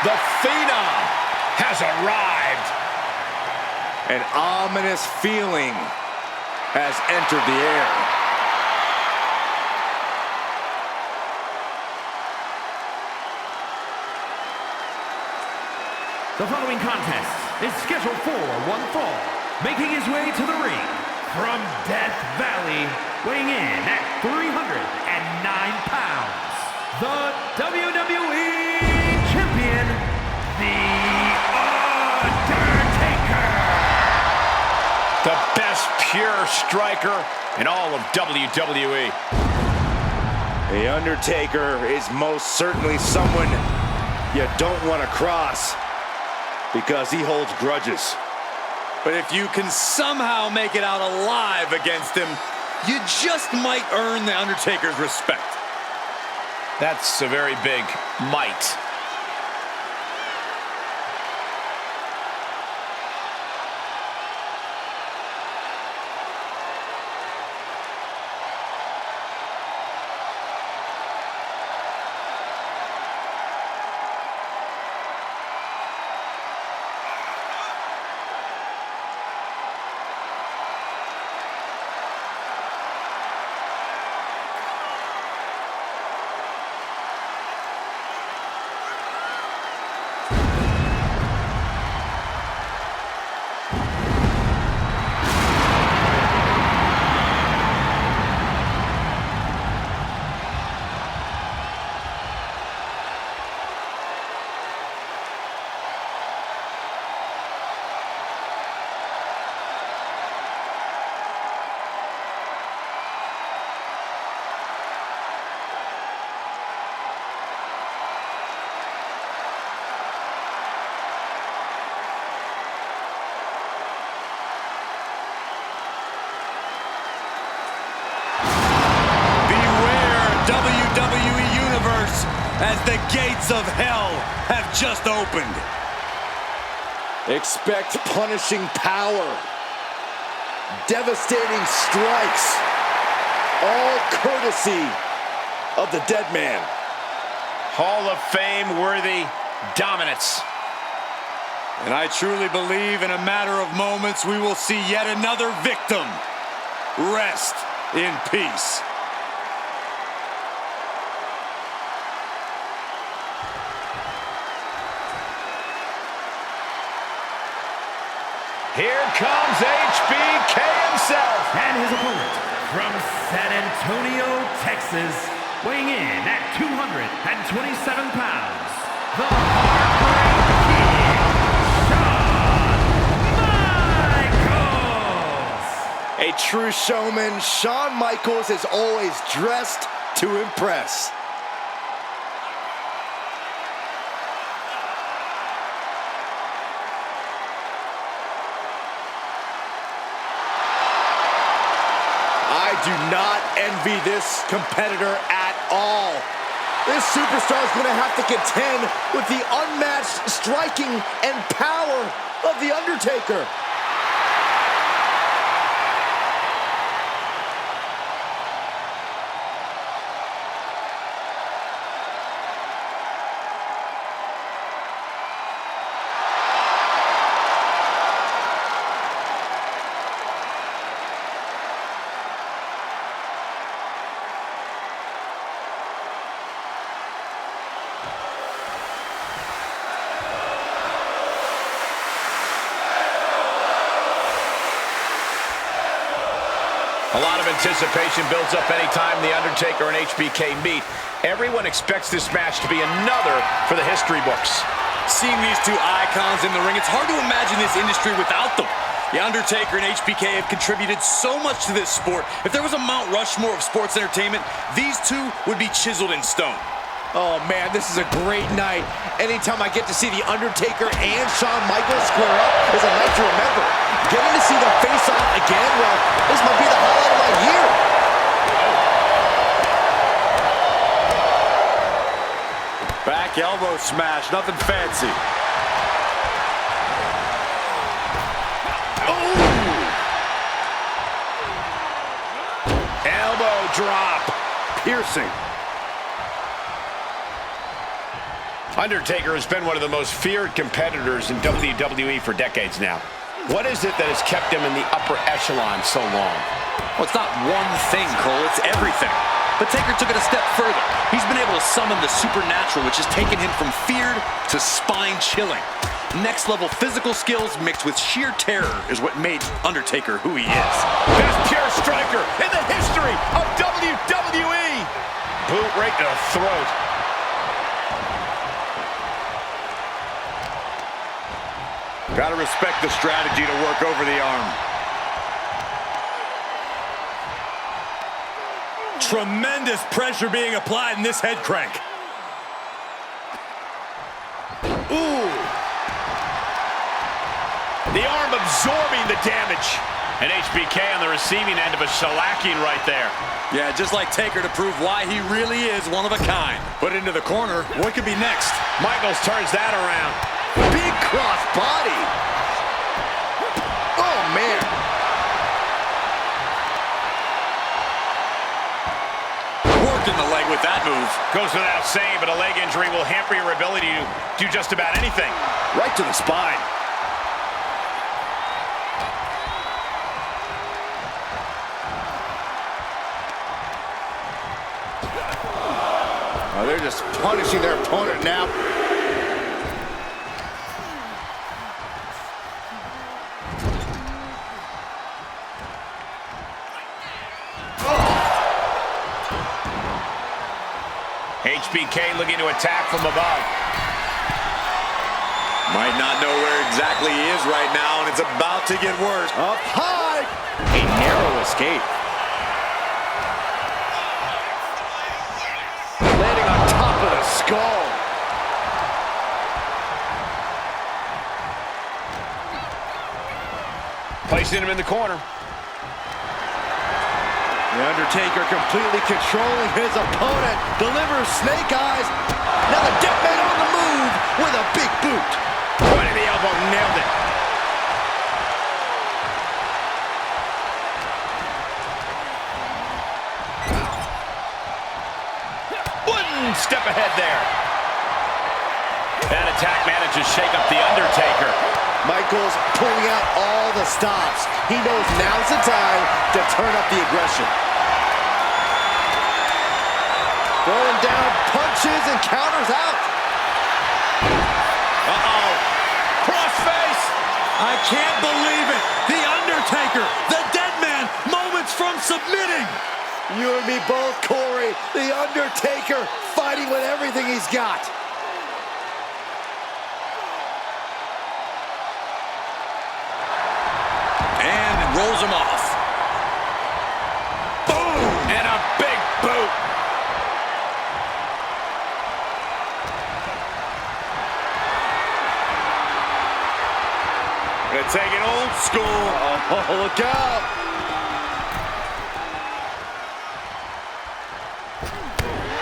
The Phenom has arrived. An ominous feeling has entered the air. The following contest is scheduled for one fall. Making his way to the ring from Death Valley, weighing in at 309 pounds, the WWE Champion, the Undertaker. The best pure striker in all of WWE. The Undertaker is most certainly someone you don't want to cross, because he holds grudges. But if you can somehow make it out alive against him, you just might earn the Undertaker's respect. That's a very big might. WWE Universe, as the gates of hell have just opened. Expect punishing power, devastating strikes, all courtesy of the dead man. Hall of Fame worthy dominance. And I truly believe in a matter of moments we will see yet another victim rest in peace. Here comes HBK himself. And his opponent from San Antonio, Texas, weighing in at 227 pounds, the Heartbreak Kid, Shawn Michaels. A true showman, Shawn Michaels is always dressed to impress. I do not envy this competitor at all. This superstar is going to have to contend with the unmatched striking and power of The Undertaker. A lot of anticipation builds up anytime The Undertaker and HBK meet. Everyone expects this match to be another for the history books. Seeing these two icons in the ring, it's hard to imagine this industry without them. The Undertaker and HBK have contributed so much to this sport. If there was a Mount Rushmore of sports entertainment, these two would be chiseled in stone. Oh man, this is a great night. Anytime I get to see The Undertaker and Shawn Michaels square up is a night to remember. Getting to see them face off again, well, this might be the highlight of my year. Back elbow smash, nothing fancy. Elbow drop. Piercing. Undertaker has been one of the most feared competitors in WWE for decades now. What is it that has kept him in the upper echelon so long? Well, it's not one thing, Cole. It's everything. But Taker took it a step further. He's been able to summon the supernatural, which has taken him from feared to spine-chilling. Next-level physical skills mixed with sheer terror is what made Undertaker who he is. Best pure striker in the history of WWE! Boot right to the throat. Gotta respect the strategy to work over the arm. Tremendous pressure being applied in this head crank. Ooh! The arm absorbing the damage. And HBK on the receiving end of a shellacking right there. Yeah, just like Taker to prove why he really is one of a kind. Put into the corner. What could be next? Michaels turns that around. Big cross body. Oh, man. Working the leg with that move. Goes without saying, but a leg injury will hamper your ability to do just about anything. Right to the spine. Oh, they're just punishing their opponent now. HBK looking to attack from above. Might not know where exactly he is right now, and it's about to get worse. Up high. A narrow escape. Landing on top of the skull. Placing him in the corner. The Undertaker completely controlling his opponent. Delivers snake eyes. Now the Deathman on the move with a big boot. Right in the elbow, nailed it. One step ahead there. That attack manages to shake up the Undertaker. Michaels pulling out all the stops. He knows now's the time to turn up the aggression. Throwing down punches and counters out. Uh-oh. Crossface. I can't believe it. The Undertaker, the dead man, moments from submitting. You and me both, Corey. The Undertaker fighting with everything he's got. And rolls him off. Boom. And a big boot. Gonna take it old school. Oh, look out.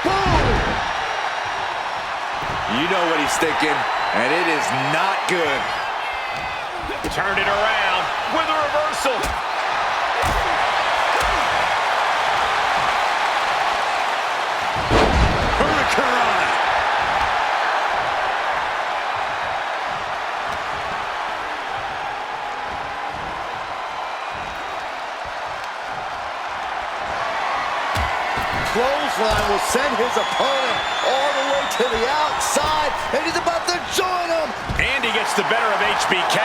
Boom. You know what he's thinking, and it is not good. Turned it around with a reversal. Hurricane. Clothesline will send his opponent all the way to the outside, and he's about to join him. And he gets the better of HBK.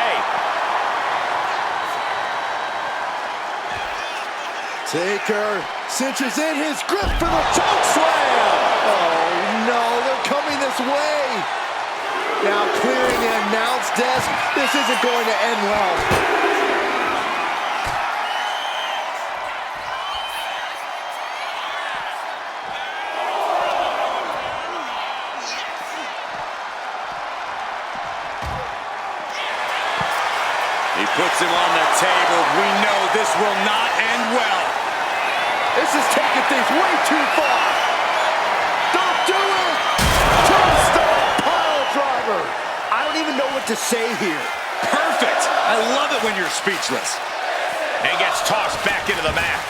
Taker cinches in his grip for the choke slam. Oh no, they're coming this way. Now clearing the announce desk. This isn't going to end well. He puts him on the table. We know this will not end well. This is taking things way too far. Don't do it! Tombstone pile driver. I don't even know what to say here. Perfect. I love it when you're speechless. And gets tossed back into the mat.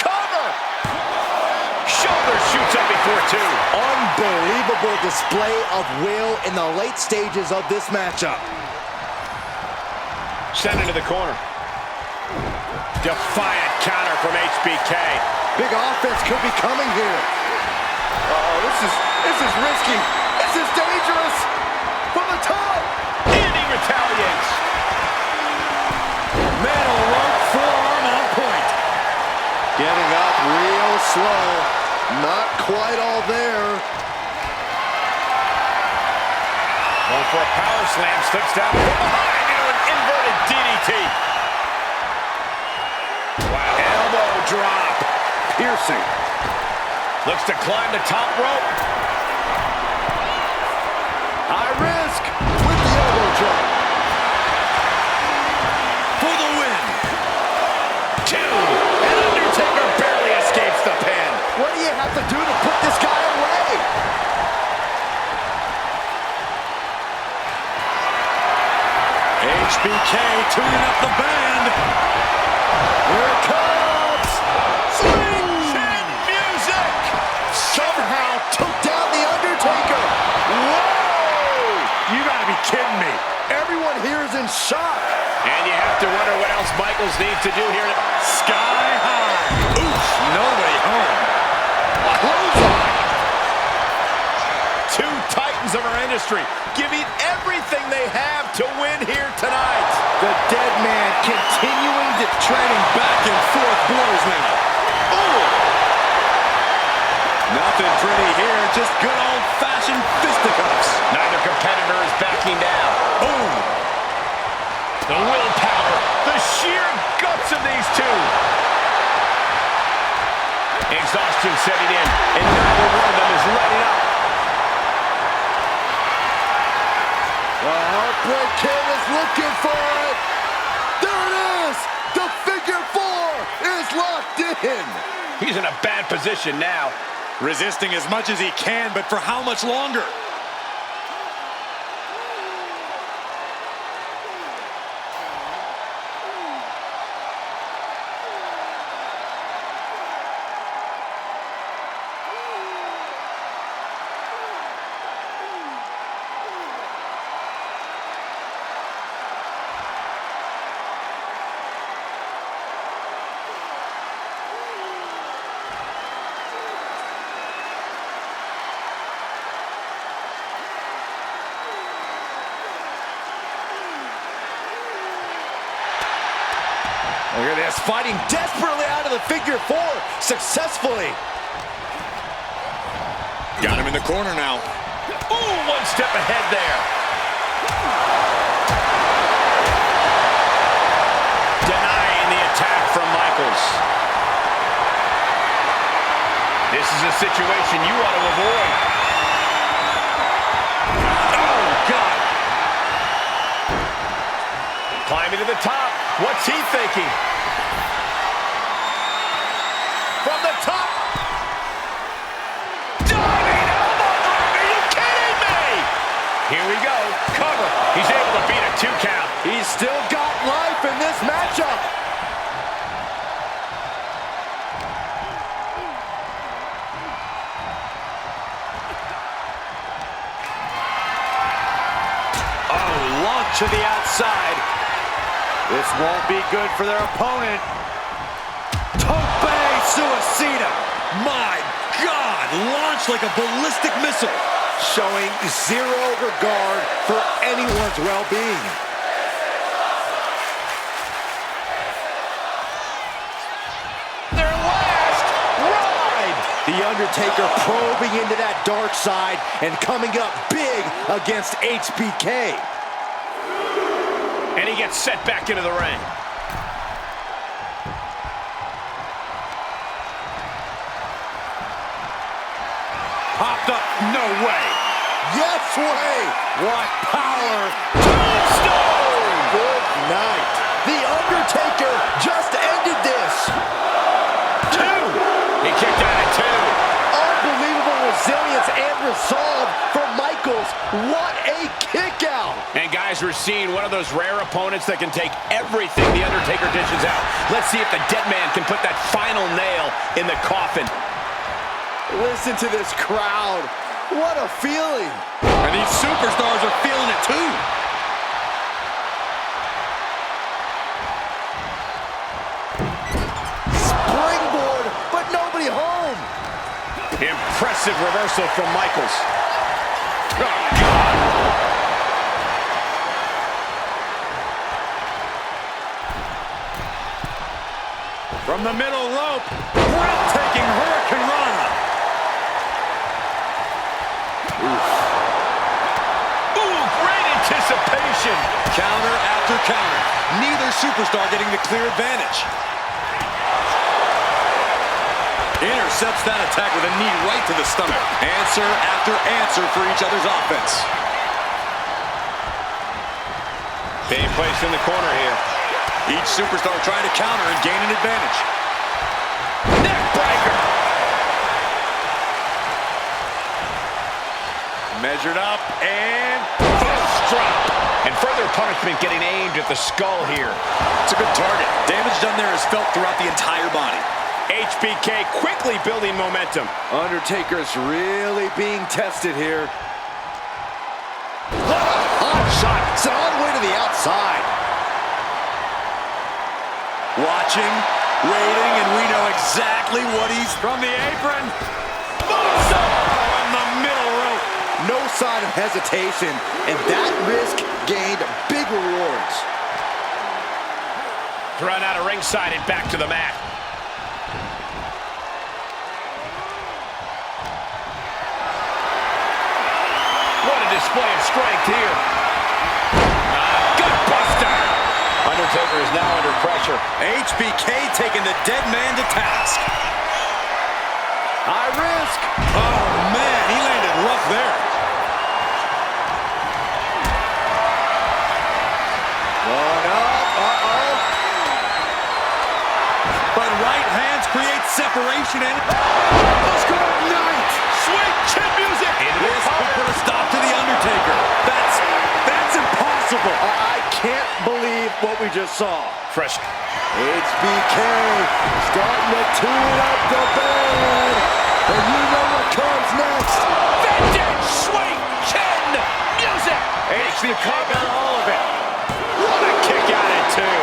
Cover! incredible display of will in the late stages of this matchup. Sent into the corner. Defiant counter from HBK. Big offense could be coming here. Uh-oh, this is risky. This is dangerous. From the top. And he retaliates. Metal rope forearm on point. Getting up real slow. Not quite all there. Going for a power slam. Slips down from behind into an inverted DDT. Wow. Elbow drop. Piercing. Looks to climb the top rope. High risk with the elbow drop. For the win. 2. And Undertaker barely escapes the pin. What do you have to do to put this guy away? HBK tuning up the band. Here it comes. Swings and music. Somehow took down the Undertaker. Whoa! You gotta be kidding me. Everyone here is in shock. And you have to wonder what else Michaels needs to do here. Sky high. Oof, nobody home. Clothesline. 2 titans of our industry giving everything they have to win here tonight. The dead man continuing to Trading back and forth blows now. Ooh. Nothing pretty here, just good old-fashioned fisticuffs. Neither competitor is backing down. Boom. The willpower, the sheer guts of these two. Exhaustion setting in, and neither one of them is letting up. The Heartbreak Kid is looking for it. There it is. The figure 4 is locked in. He's in a bad position now. Resisting as much as he can, but for how much longer? Look at this, fighting desperately out of the figure 4, successfully. Got him in the corner now. Ooh, 1 step ahead there. Denying the attack from Michaels. This is a situation you want to avoid. Oh, God. Climbing to the top. What's he thinking? From the top. Diving elbow drop. Are you kidding me? Here we go. Cover. He's able to beat a 2 count. He's still got life in this matchup. Oh, launch to the outside. This won't be good for their opponent. Tope Suicida. My God, launched like a ballistic missile. Showing zero regard for anyone's well-being. Their last ride. The Undertaker probing into that dark side and coming up big against HBK. And he gets set back into the ring. Popped up, no way. Yes way! What power. Tombstone! Good night. The Undertaker just ended this. 2. He kicked out at 2. Unbelievable resilience and resolve from Michaels. What a kick out. And guys, we're seeing one of those rare opponents that can take everything the Undertaker dishes out. Let's see if the dead man can put that final nail in the coffin. Listen to this crowd. What a feeling. And these superstars are feeling it too. Springboard, but nobody home. Impressive reversal from Michaels. Oh, God. From the middle rope, breathtaking Hurricane Rana. Ooh, great anticipation. Counter after counter. Neither superstar getting the clear advantage. Intercepts that attack with a knee right to the stomach. Answer after answer for each other's offense. Being placed in the corner here. Each superstar trying to counter and gain an advantage. Neck breaker. Measured up and Fist drop. And further punishment getting aimed at the skull here. it's a good target. Damage done there is felt throughout the entire body. HBK quickly building momentum. Undertaker's really being tested here. Hot shot. It's all the way to the outside. Watching, waiting, and we know exactly what he's from the apron. Moonsault on the middle rope. No sign of hesitation, and that risk gained big rewards. Thrown out of ringside and back to the mat. What a display of strength here. Gutbuster. Undertaker is now under pressure. HBK taking the dead man to task. High risk. Oh, man, he landed rough there. Going up. Uh-oh. But right hands create separation and Let's go night. sweet chin music. This could put a stop to the Undertaker. That's impossible. I can't believe what we just saw. Fresh. HBK starting to tune up the band. And you know what comes next. Vintage sweet chin music. HBK got all of it. What a kick out at two.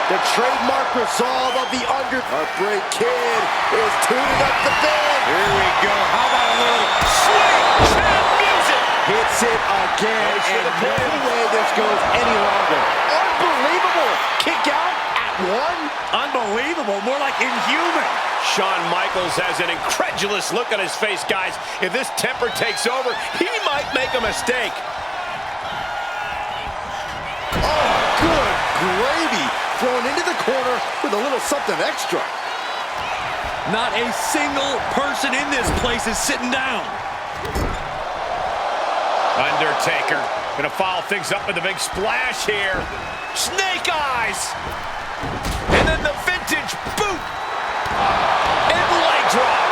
The trademark resolve of the Heartbreak Kid is tuning up the band. Here we go. How about a little Sweet chin music. Hits it again, Goes for and the no pin. way this goes any longer. Unbelievable. Kick out at one. unbelievable, more like inhuman. Shawn Michaels has an incredulous look on his face, guys. If this temper takes over, he might make a mistake. Oh, good gravy. Thrown into the corner with a little something extra. Not a single person in this place is sitting down. Undertaker gonna follow things up with a big splash here. Snake eyes. And then the vintage boot. And leg drop.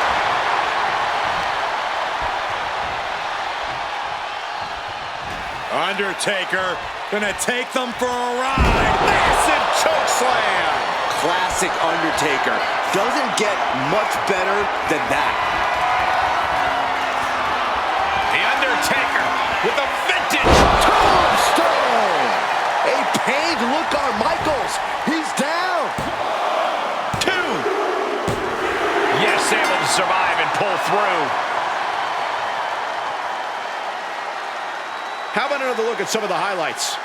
Undertaker gonna take them for a ride. Massive choke slam. Classic Undertaker. Doesn't get much better than that. The Undertaker with a vintage Tombstone. A pained look on Michaels. He's down. 2. Yes, able to survive and pull through. How about another look at some of the highlights?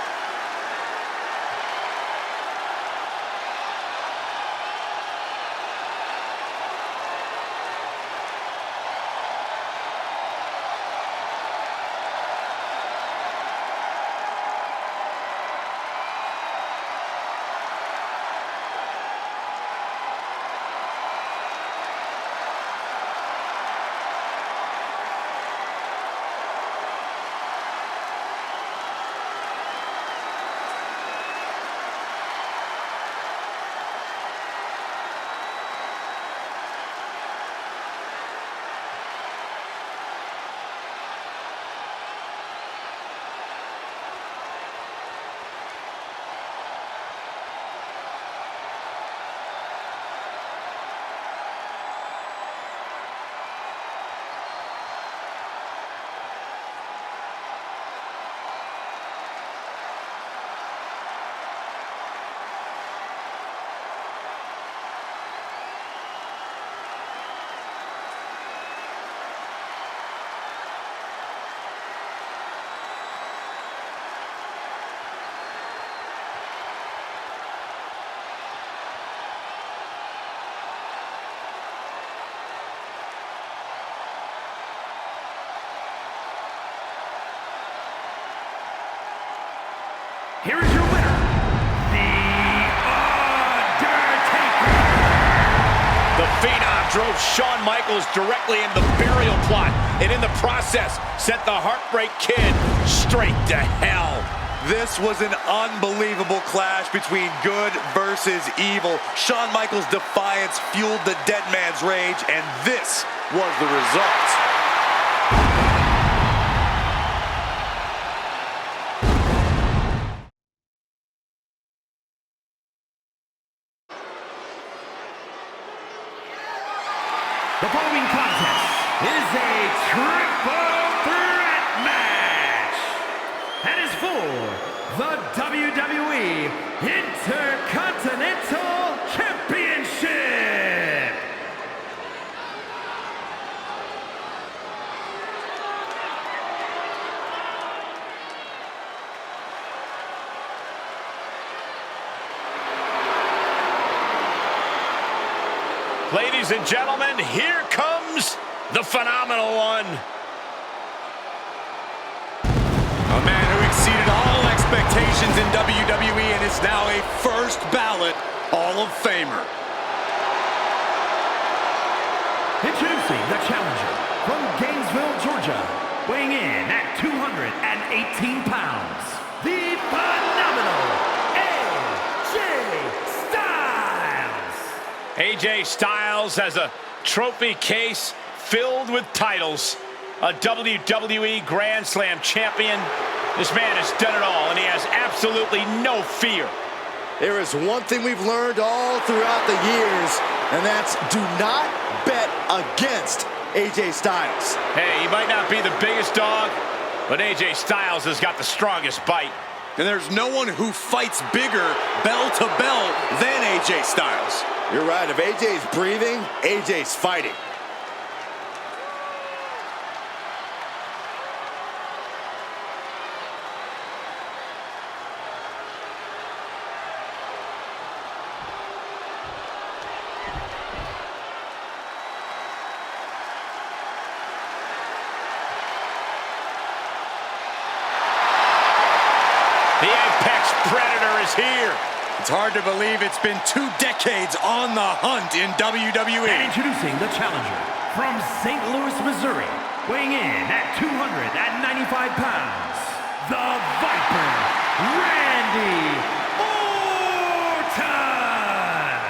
drove Shawn Michaels directly in the burial plot, and in the process, sent the Heartbreak Kid straight to hell. This was an unbelievable clash between good versus evil. Shawn Michaels' defiance fueled the dead man's rage, and this was the result. The following contest is a triple threat match and is for the WWE Intercontinental Championship. Ladies and gentlemen, here comes the phenomenal one. A man who exceeded all expectations in WWE and is now a first ballot Hall of Famer. Introducing the challenger from Gainesville, Georgia, weighing in at 218 pounds, the phenomenal AJ Styles has a trophy case filled with titles. A WWE Grand Slam champion. This man has done it all, and he has absolutely no fear. There is one thing we've learned all throughout the years, and that's do not bet against AJ Styles. Hey, he might not be the biggest dog, but AJ Styles has got the strongest bite. And there's no one who fights bigger bell to bell than AJ Styles. You're right. If AJ's breathing, AJ's fighting. The Apex Predator is here. It's hard to believe it's been 2 decades on the hunt in WWE. And introducing the challenger from St. Louis, Missouri, weighing in at 295 pounds, the Viper, Randy Orton!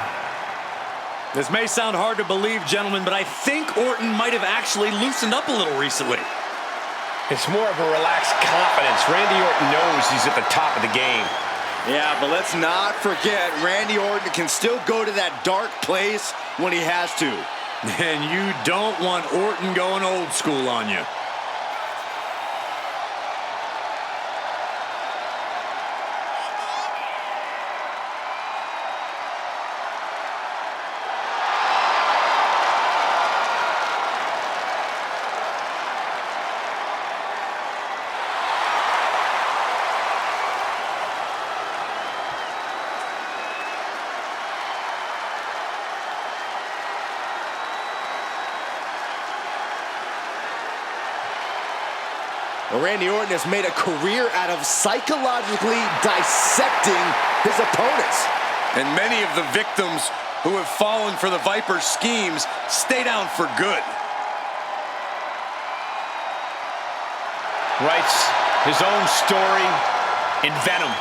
This may sound hard to believe, gentlemen, but I think Orton might have actually loosened up a little recently. It's more of a relaxed confidence. Randy Orton knows he's at the top of the game. Yeah, but let's not forget, Randy Orton can still go to that dark place when he has to. And you don't want Orton going old school on you. Well, Randy Orton has made a career out of psychologically dissecting his opponents. And many of the victims who have fallen for the Viper's schemes stay down for good. Writes his own story in Venom.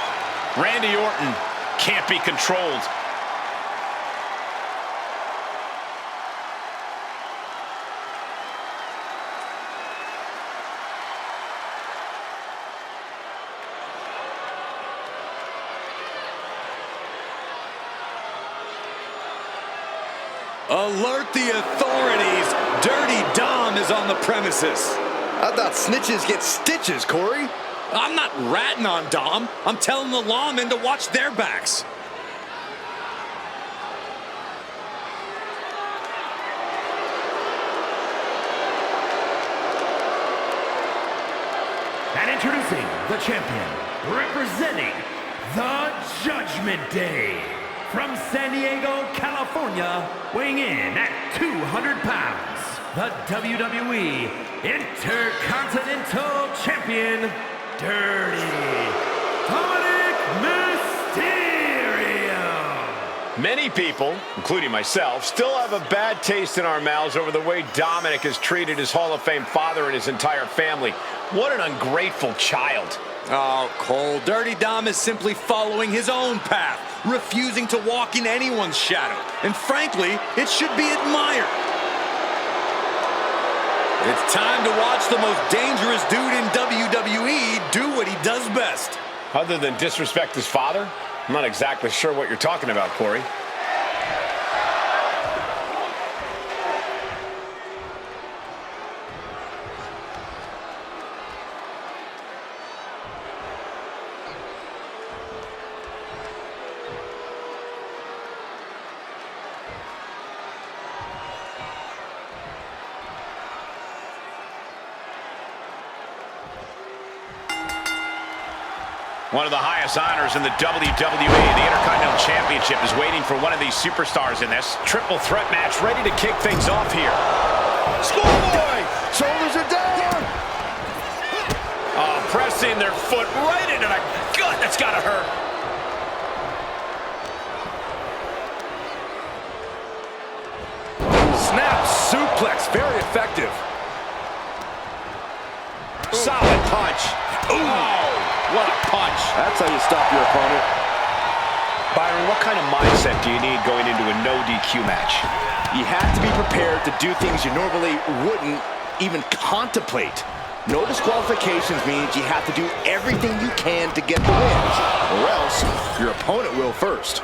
Randy Orton can't be controlled. Alert the authorities. Dirty Dom is on the premises. I thought snitches get stitches, Corey. I'm not ratting on Dom. I'm telling the lawmen to watch their backs. And introducing the champion, representing the Judgment Day, from San Diego, California, weighing in at 200 pounds, the WWE Intercontinental Champion, Dirty Dominic Mysterio. Many people, including myself, still have a bad taste in our mouths over the way Dominic has treated his Hall of Fame father and his entire family. What an ungrateful child. Oh, Cole, Dirty Dom is simply following his own path, refusing to walk in anyone's shadow. And frankly, it should be admired. It's time to watch the most dangerous dude in WWE do what he does best. Other than disrespect his father? I'm not exactly sure what you're talking about, Corey. One of the highest honors in the WWE, the Intercontinental Championship, is waiting for one of these superstars in this triple threat match, ready to kick things off here. Schoolboy! Shoulders are down! Oh, pressing their foot right into the gut. That's gotta hurt. Snap suplex, very effective. Solid punch. Oh, what a punch. That's how you stop your opponent. Byron, what kind of mindset do you need going into a no DQ match? You have to be prepared to do things you normally wouldn't even contemplate. No disqualifications means you have to do everything you can to get the wins, or else your opponent will first.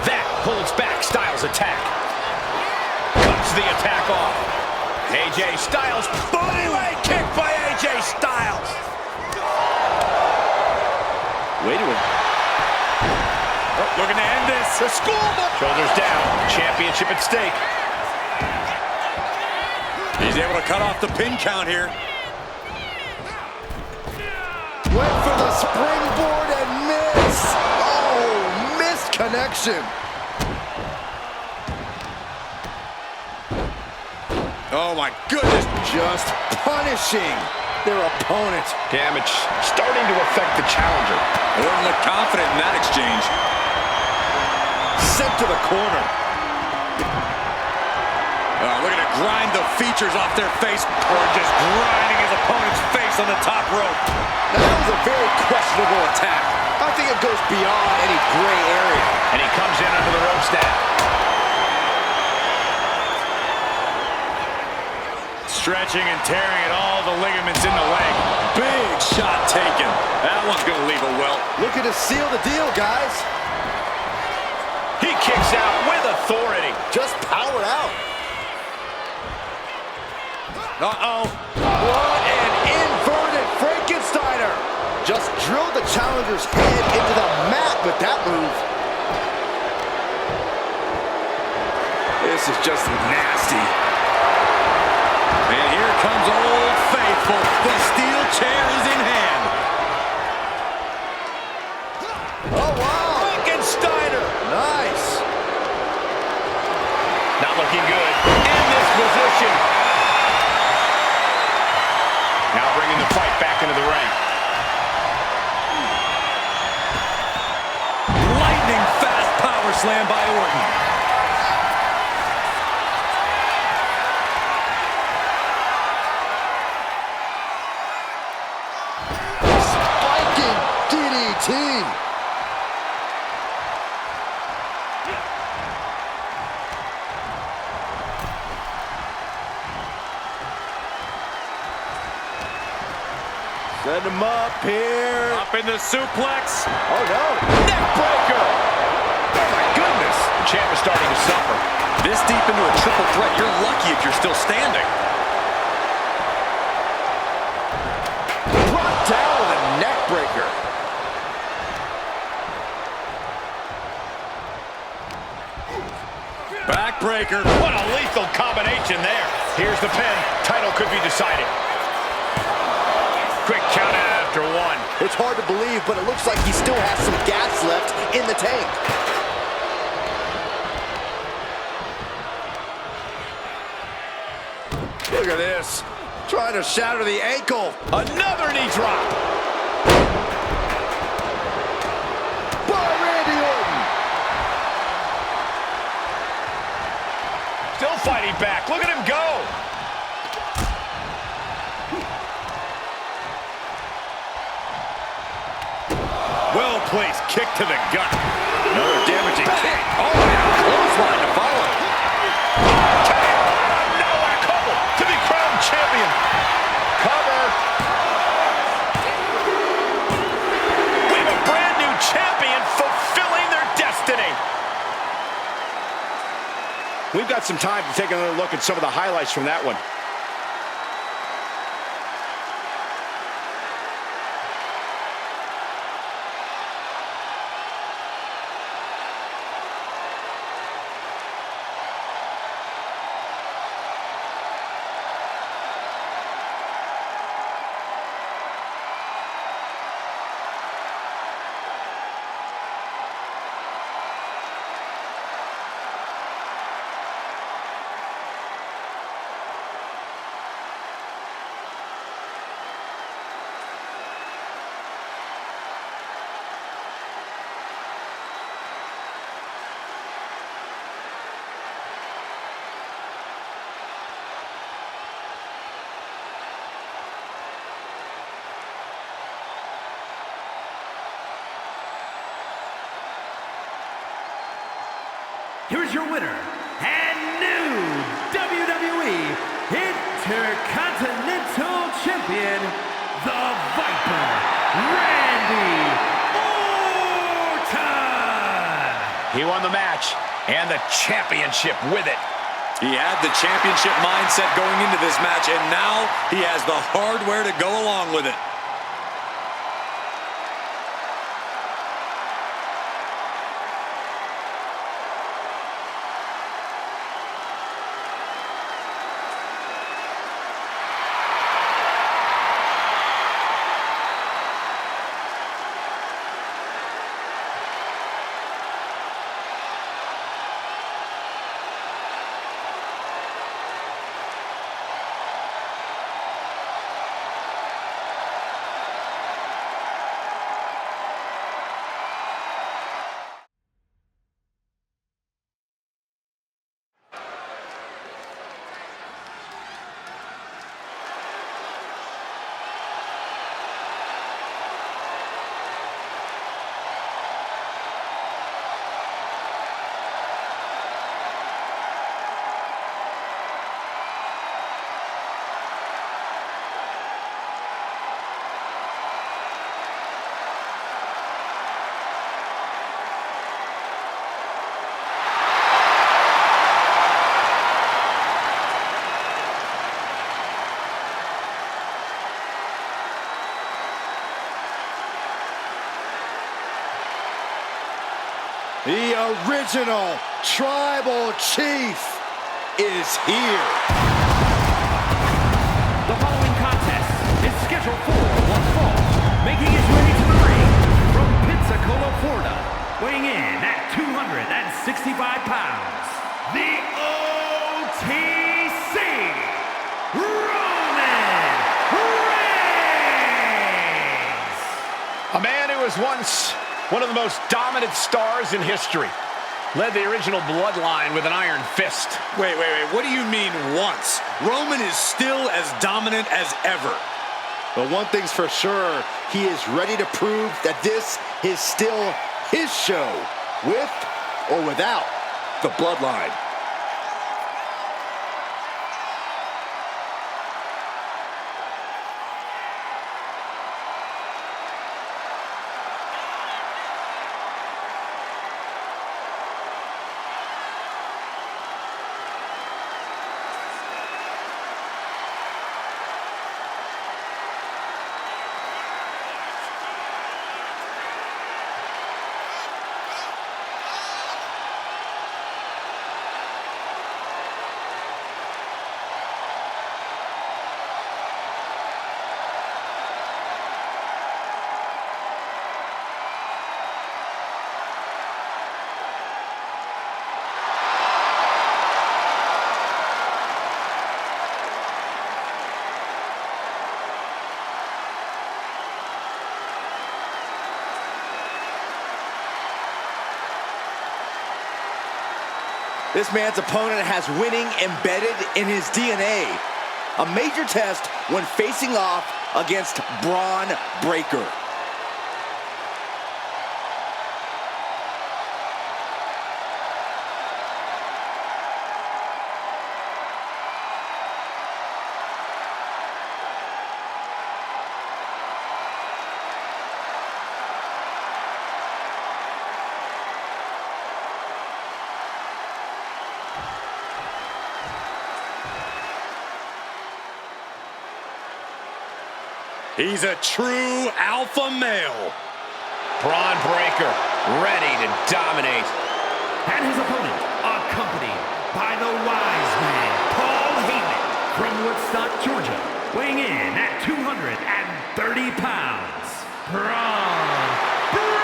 That pulls back Styles' attack. Cuts the attack off. AJ Styles, bodyweight kick by AJ Styles. Wait a minute. Oh, looking to end this. The schoolboy. Shoulders down. Championship at stake. He's able to cut off the pin count here. Went for the springboard and miss. Oh, missed connection. Oh my goodness. Just punishing their opponent. Damage starting to affect the challenger. Orton looked confident in that exchange. Sent to the corner. Looking to grind the features off their face. Or just grinding his opponent's face on the top rope. Now, that was a very questionable attack. I think it goes beyond any gray area. And he comes in under the ropes now. Stretching and tearing at all the ligaments in the leg. Big shot taken. That one's going to leave a welt. Looking to seal the deal, guys. He kicks out with authority. Just power out. Uh-oh. What an inverted Frankensteiner. Just drilled the challenger's head into the mat with that move. This is just nasty. And here comes Old Faithful. The steel chair is in hand. Oh, wow. Frankensteiner. Nice. Not looking good in this position. Now bringing the fight back into the ring. Lightning fast power slam by Orton. Spiking DDT. Send him up here. Up in the suplex. Oh, no. Neck breaker. Oh, my goodness. The champ is starting to suffer. This deep into a triple threat, you're lucky if you're still standing. Brought down with a neck breaker. Backbreaker. What a lethal combination there. Here's the pin. Title could be decided. Quick count out after one. It's hard to believe, but it looks like he still has some gas left in the tank. Look at this. Trying to shatter the ankle. Another knee drop. still fighting back. Look at him go. Well-placed kick to the gut. Another damaging kick. Oh, yeah, clothesline to follow. Now a couple to be crowned champion. Cover. We have a brand new champion fulfilling their destiny. We've got some time to take another look at some of the highlights from that one. Here's your winner and new WWE Intercontinental Champion, the Viper, Randy Orton. He won the match and the championship with it. He had the championship mindset going into this match, and now he has the hardware to go along with it. The original Tribal Chief is here. The following contest is scheduled for one fall. Making his way to the ring from Pensacola, Florida, weighing in at 265 pounds, the OTC, Roman Reigns. A man who was once one of the most dominant stars in history. Led the original bloodline with an iron fist. Wait. What do you mean once? Roman is still as dominant as ever. But one thing's for sure, he is ready to prove that this is still his show, with or without the bloodline. This man's opponent has winning embedded in his DNA. A major test when facing off against Braun Breaker. He's a true alpha male. Braun Breaker, ready to dominate. And his opponent, accompanied by the wise man, Paul Heyman, from Woodstock, Georgia, weighing in at 230 pounds, Braun Breaker!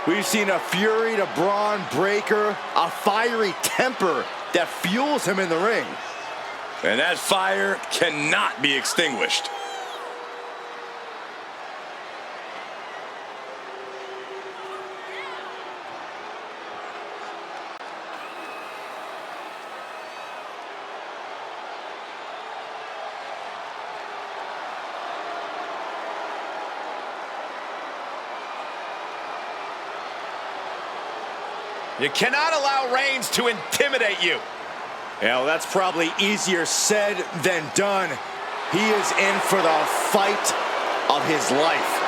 We've seen a fury to Braun Breaker, a fiery temper that fuels him in the ring. And that fire cannot be extinguished. You cannot allow Reigns to intimidate you. Yeah, well, that's probably easier said than done. He is in for the fight of his life.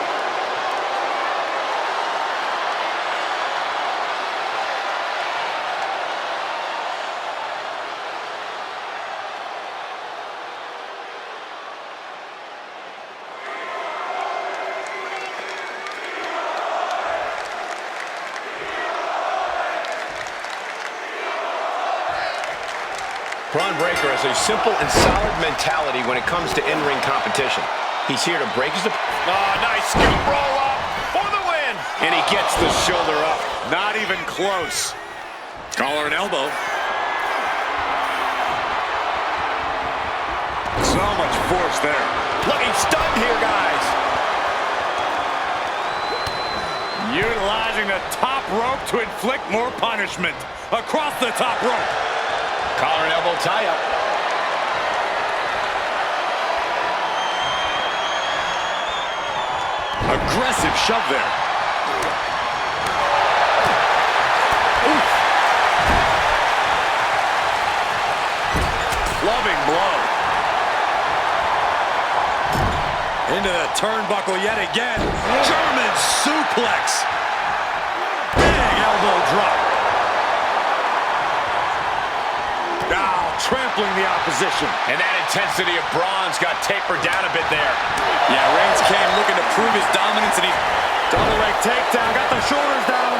Braun Breaker has a simple and solid mentality when it comes to in-ring competition. He's here to break his... Oh, nice scoop roll up for the win! And he gets the shoulder up. Not even close. Collar and elbow. So much force there. Looking stunned here, guys. Utilizing the top rope to inflict more punishment. Across the top rope. Collar and elbow tie-up. Aggressive shove there. Oof. Loving blow. Into the turnbuckle yet again. German suplex. Big elbow drop. Trampling the opposition. And that intensity of Braun's got tapered down a bit there. Yeah, Reigns came looking to prove his dominance, and he's double leg takedown, got the shoulders down.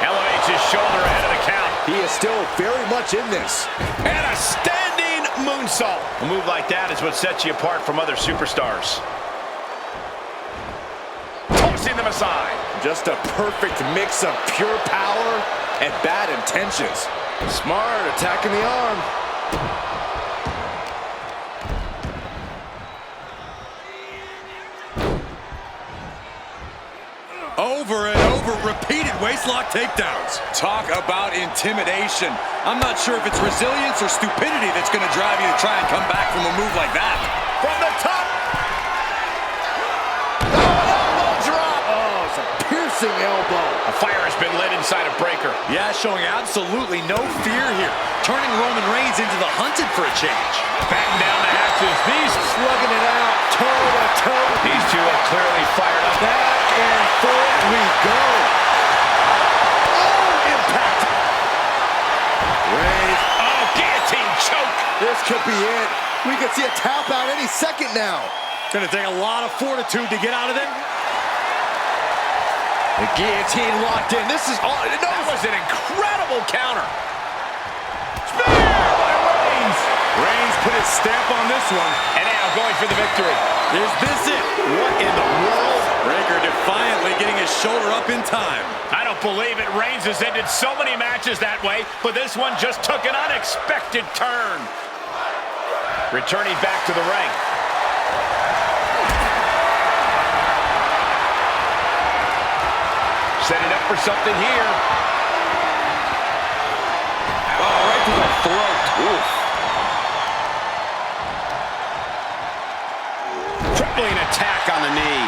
Elevates his shoulder ahead of the count. He is still very much in this. And a standing moonsault. A move like that is what sets you apart from other superstars. Tossing them aside. Just a perfect mix of pure power and bad intentions. Smart, attacking the arm. Over and over, repeated waistlock takedowns. Talk about intimidation. I'm not sure if it's resilience or stupidity that's going to drive you to try and come back from a move like that. From the top. Oh, an elbow drop. Oh, it's a piercing elbow. A fire has been lit inside of Breaker. Yeah, showing absolutely no fear here. Turning Roman Reigns into the hunted for a change. Batting down the hatches. These Slugging it out, toe to toe. These two are clearly fired up. Back and forth we go. Oh, impact. Reigns. Oh, guillotine choke. This could be it. We could see a tap out any second now. Gonna take a lot of fortitude to get out of it. The guillotine locked in. This is all. No, that was an incredible counter. Spear by Reigns. Reigns put his stamp on this one. And now going for the victory. Is this it? What in the world? Breaker defiantly getting his shoulder up in time. I don't believe it. Reigns has ended so many matches that way, but this one just took an unexpected turn. Returning back to the ring. Setting up for something here. Oh, right to the throat. Oof. Crippling attack on the knee.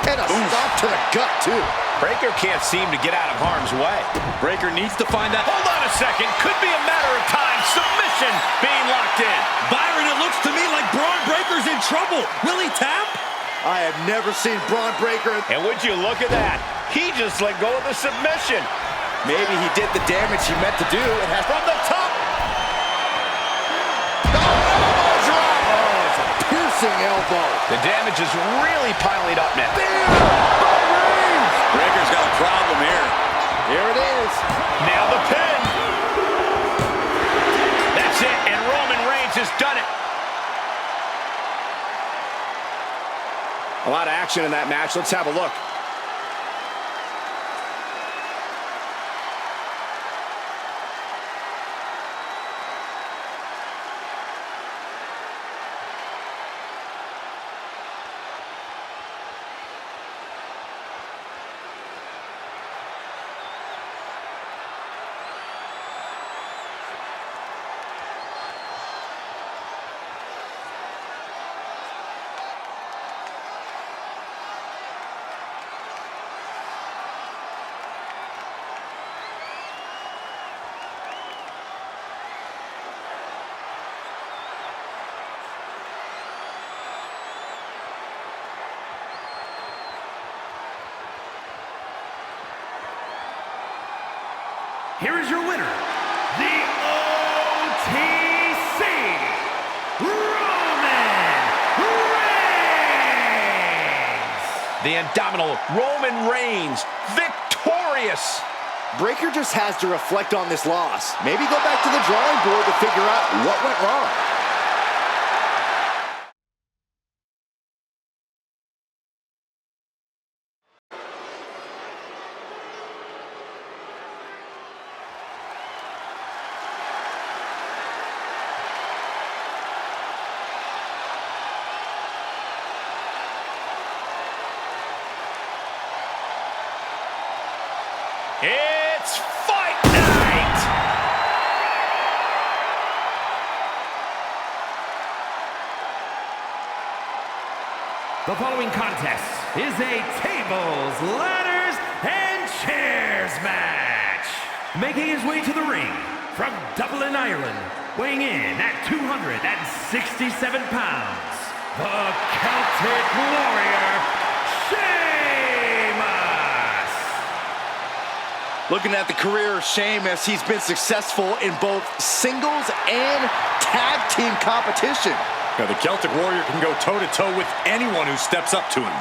And a stop to the gut, too. Breaker can't seem to get out of harm's way. Breaker needs to find that. Hold on a second. Could be a matter of time. Submission being locked in. Byron, it looks to me like Braun Breaker's in trouble. Will he tap? I have never seen Braun Breaker. And would you look at that? He just let go of the submission. Maybe he did the damage he meant to do and has From the top. Piercing elbow. The damage is really piling up now. Breaker's got a problem here. Here it is. Now the pin. That's it, and Roman Reigns has done it. a lot of action in that match. Let's have a look. Here is your winner, the OTC, Roman Reigns! The indomitable Roman Reigns, victorious! Breaker just has to reflect on this loss. Maybe go back to the drawing board to figure out what went wrong. It's fight night! The following contest is a tables, ladders, and chairs match. Making his way to the ring from Dublin, Ireland, weighing in at 267 pounds, the Celtic Warrior, Looking at the career of Sheamus, he's been successful in both singles and tag team competition. Yeah, the Celtic Warrior can go toe-to-toe with anyone who steps up to him.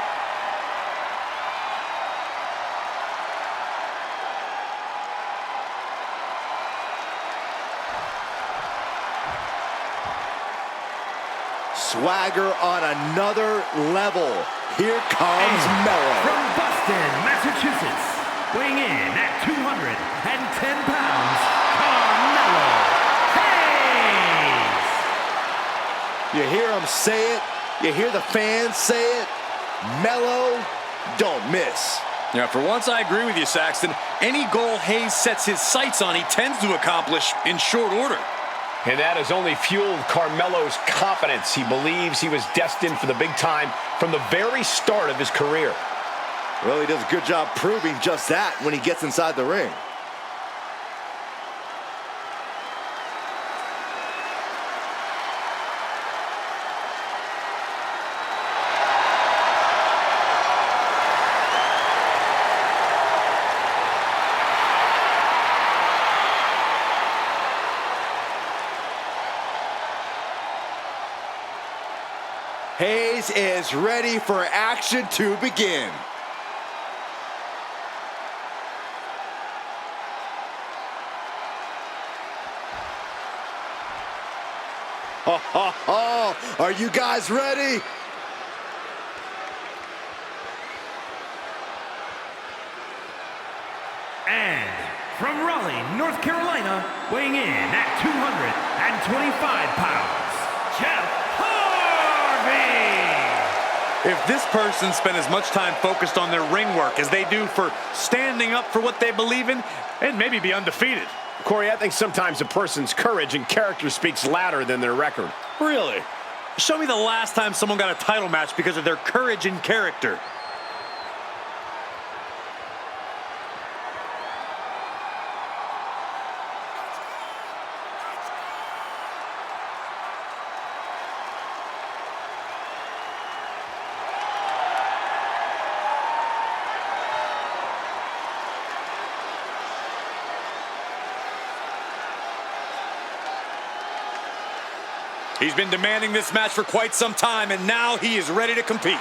Swagger on another level. Here comes Mello. From Boston, Massachusetts, weighing in at 210 pounds, Carmelo Hayes. You hear him say it. You hear the fans say it. Mello, don't miss. Yeah, for once I agree with you, Saxton. Any goal Hayes sets his sights on, he tends to accomplish in short order. And that has only fueled Carmelo's confidence. He believes he was destined for the big time from the very start of his career. Well, he does a good job proving just that when he gets inside the ring. Hayes is ready for action to begin. Ha ha ha! Are you guys ready? And from Raleigh, North Carolina, weighing in at 225 pounds, Jeff Harvey. If this person spent as much time focused on their ring work as they do for standing up for what they believe in, they'd maybe be undefeated. Corey, I think sometimes a person's courage and character speaks louder than their record. Really? Show me the last time someone got a title match because of their courage and character. He's been demanding this match for quite some time, and now he is ready to compete.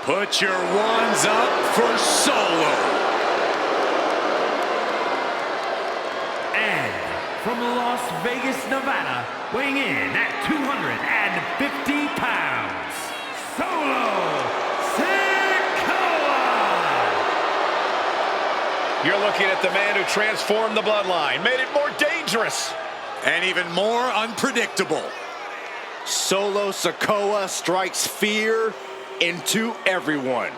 Put your ones up for Solo. And from Las Vegas, Nevada, weighing in at 250 pounds, Solo Sikoa! You're looking at the man who transformed the bloodline, made it more dangerous. And even more unpredictable. Solo Sikoa strikes fear into everyone.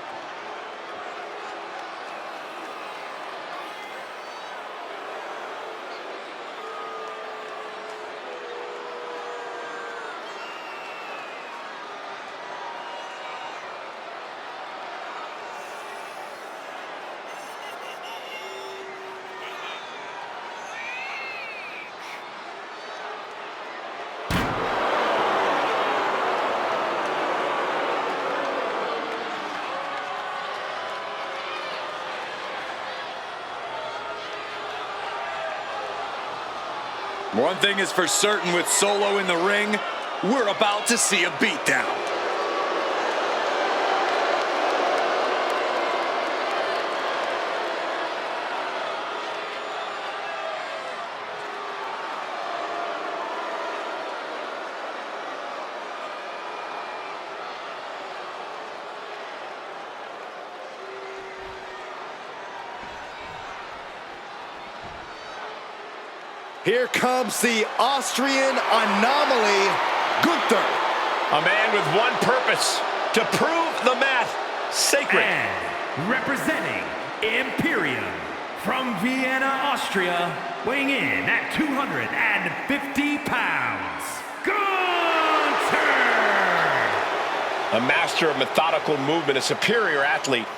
One thing is for certain with Solo in the ring, we're about to see a beatdown. Here comes the Austrian anomaly, Gunther. A man with one purpose, to prove the math sacred. And representing Imperium from Vienna, Austria, weighing in at 250 pounds, Gunther! A master of methodical movement, a superior athlete.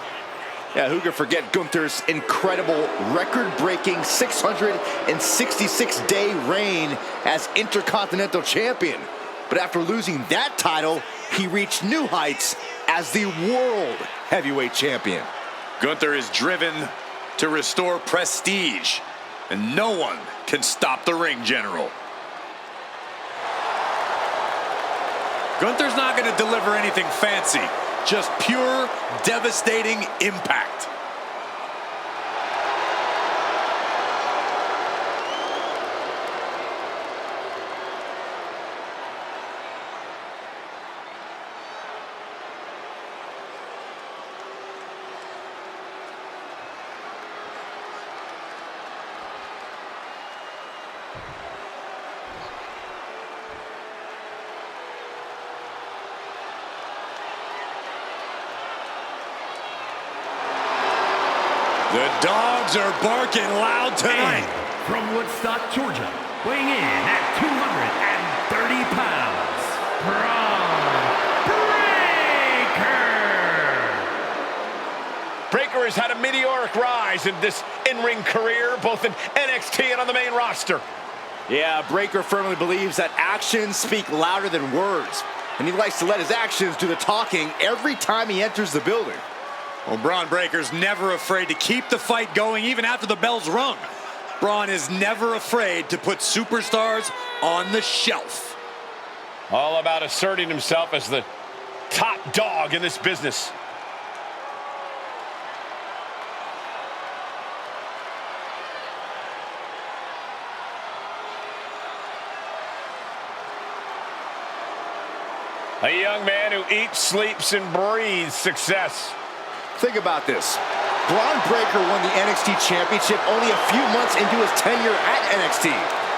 Yeah, who could forget Gunther's incredible record-breaking 666-day reign as Intercontinental Champion. But after losing that title, he reached new heights as the World Heavyweight Champion. Gunther is driven to restore prestige, and no one can stop the ring general. Gunther's not going to deliver anything fancy. Just pure, devastating impact. The dogs are barking loud tonight. And from Woodstock, Georgia, weighing in at 230 pounds, Braun Breaker! Breaker has had a meteoric rise in this in-ring career, both in NXT and on the main roster. Yeah, Breaker firmly believes that actions speak louder than words, and he likes to let his actions do the talking every time he enters the building. Well, Braun Breaker's never afraid to keep the fight going even after the bell's rung. Braun is never afraid to put superstars on the shelf. All about asserting himself as the top dog in this business. A young man who eats, sleeps, and breathes success. Think about this. Braun Breaker won the NXT Championship only a few months into his tenure at NXT.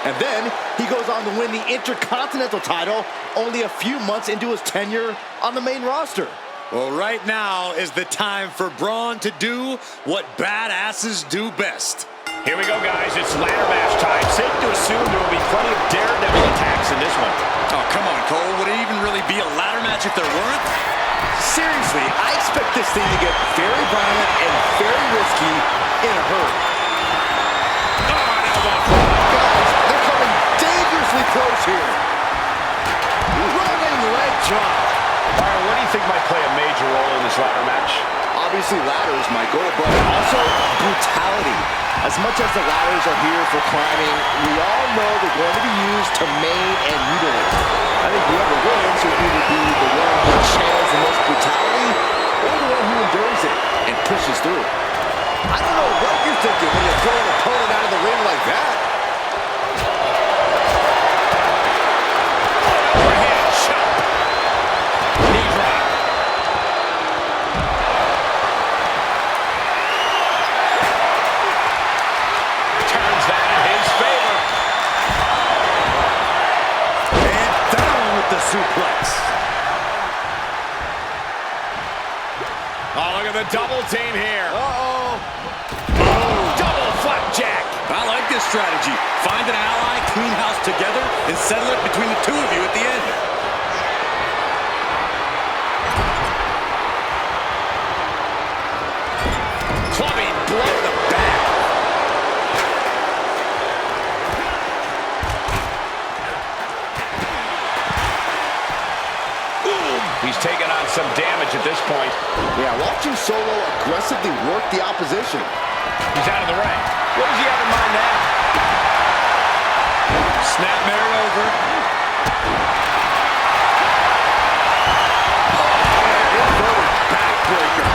And then he goes on to win the Intercontinental title only a few months into his tenure on the main roster. Well, right now is the time for Braun to do what badasses do best. Here we go, guys. It's ladder match time. Safe to assume there will be plenty of daredevil attacks in this one. Oh, come on, Cole. Would it even really be a ladder match if there weren't? Seriously, I expect this thing to get very violent and very risky in a hurry. Oh, an elbow drop. Guys, they're coming dangerously close here. Running leg drop. Byron, what do you think might play a major role in this ladder match? Obviously, ladders, Michael, but also brutality. As much as the ladders are here for climbing, we all know they're going to be used to maim and mutilate. I think whoever wins will either be the one who channels the most brutality or the one who endures it and pushes through. I don't know what you're thinking when you throw an opponent out of the ring like that. Overhead chop. Knee drop. Turns that in his favor. And down with the suplex. Oh, look at the double team here. Uh-oh. Oh, double flapjack. I like this strategy. Find an ally, clean house together, and settle it between the two of you at the end. Clubbing blow to the back. He's taking on some damage at this point. Yeah, watching Solo aggressively work the opposition. He's out of the ring. What does he have in mind now? Snapmare over. Inverted backbreaker.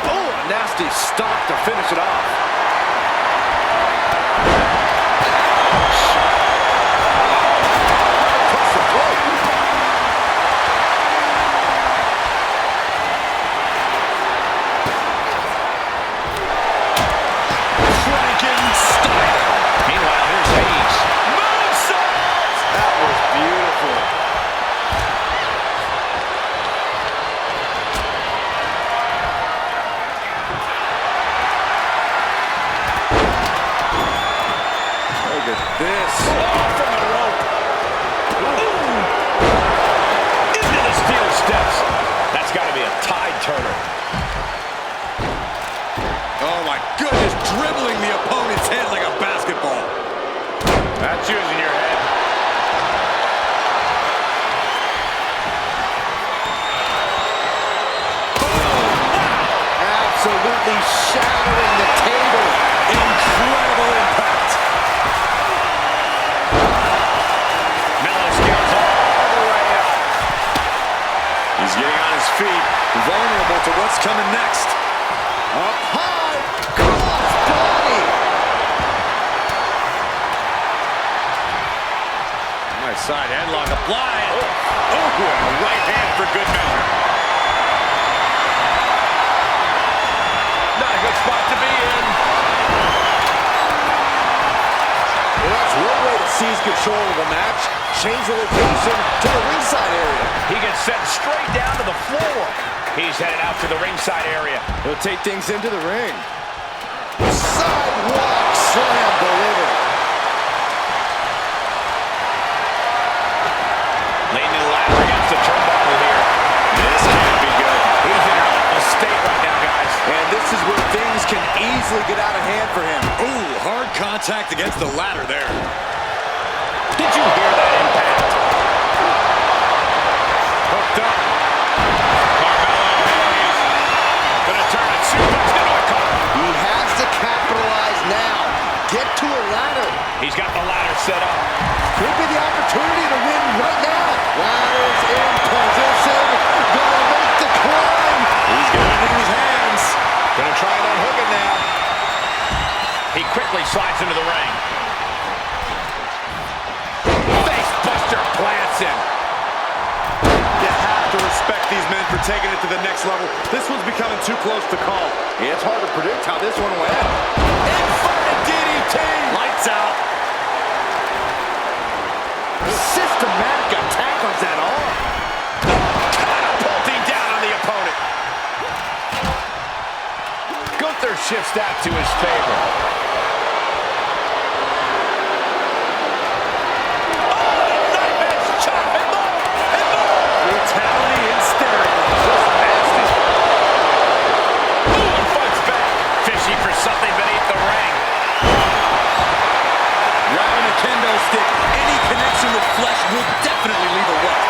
Oh, a nasty stop to finish it off. Meanwhile, here's Hayes. Moonsault! That was beautiful. Look at this. Oh, from the rope. Ooh. Into the steel steps. That's got to be a tide turner. Oh my goodness, dribbling the opponent's head like a basketball. That's using your head. Absolutely shattering the table. Incredible impact. Mellow scales all the way up. He's getting on his feet, vulnerable to what's coming next. Up high. Cross body. Nice side headlock applied. Oh, a right hand for good measure. Not a good spot to be in. Well, that's one way to seize control of a match. Change the location to the ringside area. He gets sent straight down to the floor. He's headed out to the ringside area. He'll take things into the ring. Sidewalk slam delivered. Leaning the ladder against the turnbuckle here. This can't be good. He's in an awful state right now, guys. And this is where things can easily get out of hand for him. Ooh, hard contact against the ladder there. Did you hear that impact? Hooked up. He's got the ladder set up. Could be the opportunity to win right now. Ladder's in position. Gonna make the climb. He's got it in his hands. Gonna try and unhook it now. He quickly slides into the ring. Face buster plants him. You have to respect these men for taking it to the next level. This one's becoming too close to call. Yeah, it's hard to predict how this one will end. Inverted DDT! Lights out. Systematic attack on that arm. Catapulting down on the opponent. Gunther shifts that to his favor. Brutality in stereo. Just nasty. Ooh, fights back. Fishing for something beneath the ring. Grabbing a kendo stick. Any connection with flesh will definitely leave a welt.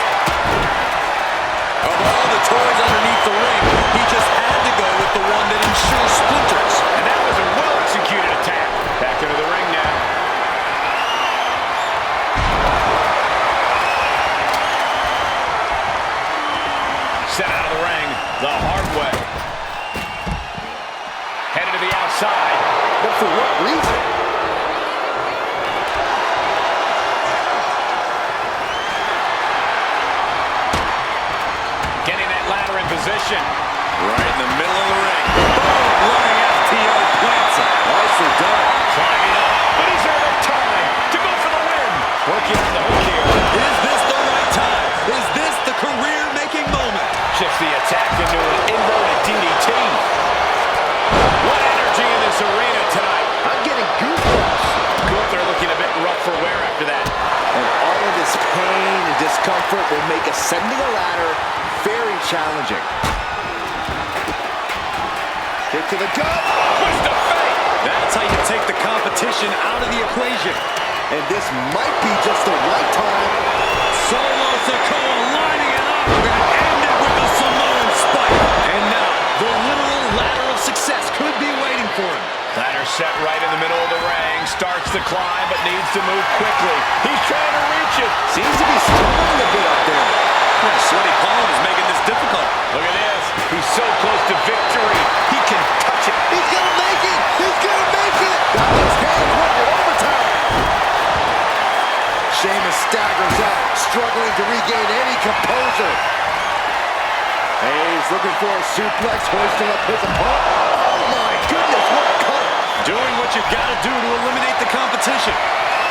Of all the toys underneath the ring, he just had to go with the one that ensures splinters. And that was a well-executed attack. Back into the ring now. Set out of the ring the hard way. Headed to the outside. But for what reason? Getting that ladder in position. Right in the middle of the ring. Boom! Running FTO plants him. Nicely done. Climbing up. But he's out of time to go for the win. Working on the hook here. Is this the right time? Is this the career-making moment? Shifts the attack into an inverted DDT. What energy in this arena tonight. I'm getting goosebumps. Gunther looking a bit rough for wear after that. And all of this pain and discomfort will make ascending a ladder very challenging. Kick to the gut. Twist of fate. That's how you take the competition out of the equation. And this might be just the right time. Solo Sikoa lining it up. We're going to end it with a Samoan spike. And now, the literal ladder of success could be waiting for him. Ladder set right in the middle of the ring. Starts to climb, but needs to move quickly. He's trying to reach it. Seems to be struggling a bit up there. Sweaty palm is making this difficult. Look at this. He's so close to victory. He can touch it. He's gonna make it! He's gonna make it! Got his hands with it overtime. Sheamus staggers up, struggling to regain any composure. Hey, he's looking for a suplex, hoisting up his opponent. Oh my goodness, what a cover! Doing what you've got to do to eliminate the competition.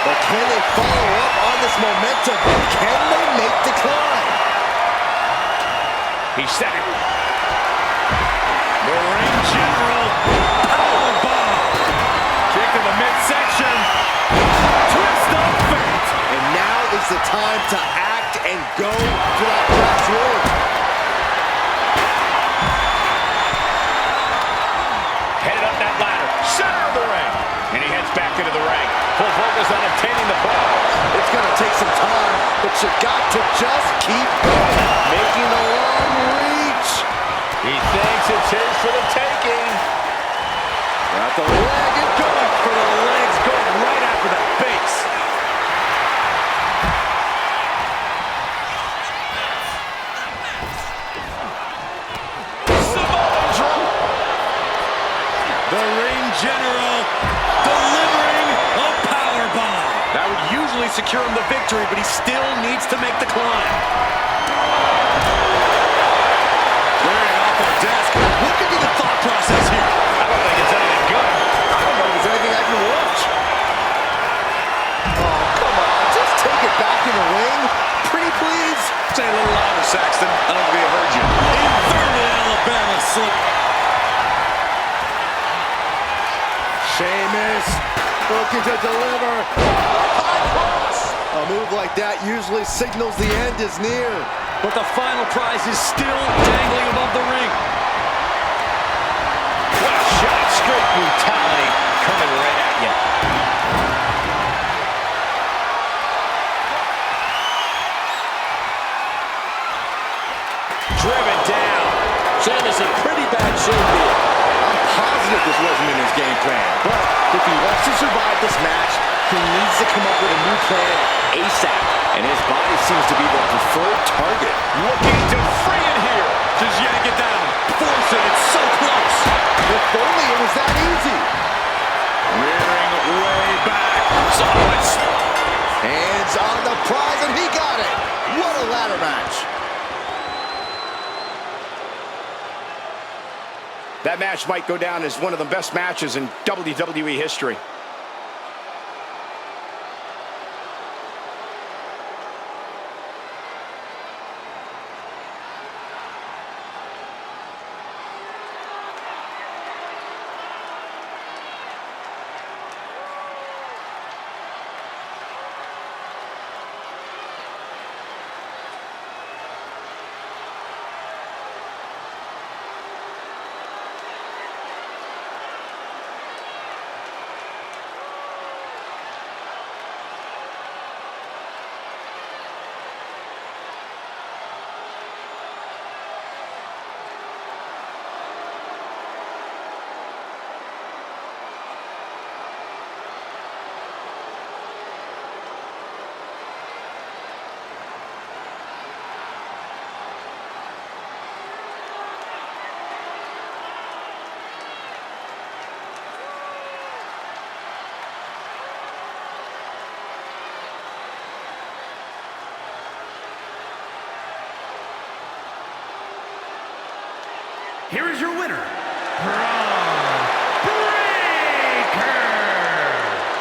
But can they follow up on this momentum? Can they make the climb? He's set it. The ring general powerbomb. Kick in the midsection. Twist of fate. And now is the time to act and go for that last win. Headed up that ladder. Center of the ring. And he heads back into the ring. Full focus on obtaining the ball. It's going to take some time, but you got to just keep going. Making the long reach. He thinks it's his for the taking. Got the leg and going For the legs, going right after that base. Samoan drop. The ring general delivering a powerbomb. That would usually secure him the victory, but he still needs to make the climb. Clearing off our desk. What could be the thought process here? I don't think it's anything good. I don't know if there's anything I can watch. Oh, come on. Just take it back in the ring. Pretty please. Say a little louder, Saxton. I don't think I heard you. Inverted Alabama slip. Sheamus looking to deliver. High cross. A move like that usually signals the end is near. But the final prize is still dangling above the ring. What a shot. Straight brutality coming right at you. Driven down. Sheamus in pretty bad shape here. I'm positive this wasn't in his game plan. But if he wants to survive this match, he needs to come up with a new plan ASAP, and his body seems to be the preferred target. Looking to free it here. Does Yannick get down? Force it, it's so close. If only it was that easy. Rearing way back. Hands on the prize, and he got it. What a ladder match. That match might go down as one of the best matches in WWE history. Here is your winner, Braun Breaker.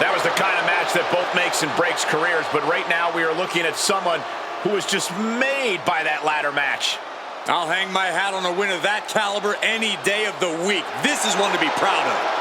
That was the kind of match that both makes and breaks careers, but right now we are looking at someone who was just made by that ladder match. I'll hang my hat on a win of that caliber any day of the week. This is one to be proud of.